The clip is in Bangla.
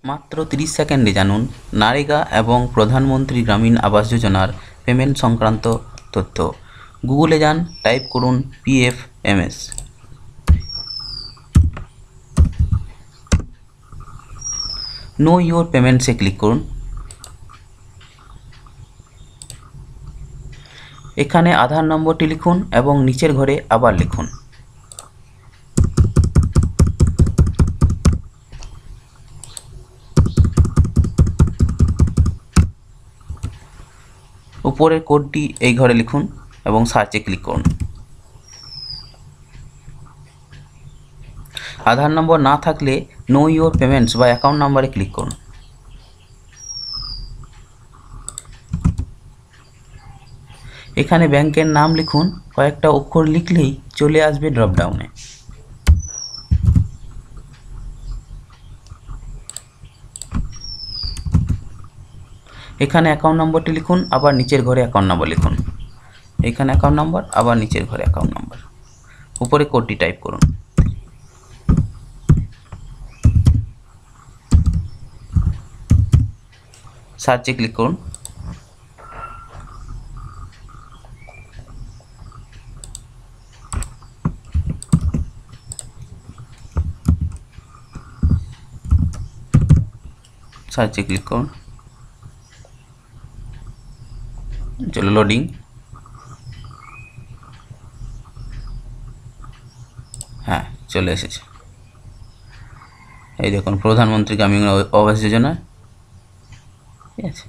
মাত্র 30 সেকেন্ডে জানুন নারেগা এবং প্রধানমন্ত্রী গ্রামীণ আবাস যোজনার পেমেন্ট সংক্রান্ত তথ্য। গুগলে যান, টাইপ করুন PFMS। নো ইউর পেমেন্টসে ক্লিক করুন। এখানে আধার নম্বরটি লিখুন এবং নিচের ঘরে আবার লিখুন। উপরের কোডটি এই ঘরে লিখুন এবং সার্চে ক্লিক করুন। আধার নম্বর না থাকলে নো ইউর পেমেন্টস বা অ্যাকাউন্ট নাম্বারে ক্লিক করুন। এখানে ব্যাংকের নাম লিখুন, কয়েকটা অক্ষর লিখলেই চলে আসবে ড্রপডাউনে। এখানে অ্যাকাউন্ট নম্বরটি লিখুন, আবার নিচের ঘরে অ্যাকাউন্ট নম্বর লিখুন। এখানে অ্যাকাউন্ট নম্বর, আবার নিচের ঘরে অ্যাকাউন্ট নম্বর। উপরে কোডটি টাইপ করুন। সার্চে ক্লিক করুন। সার্চে ক্লিক করুন। চলো লোডিং। হ্যাঁ, চলে এসেছে। এই দেখুন প্রধানমন্ত্রী গ্রামীণ আবাস যোজনা, ঠিক আছে।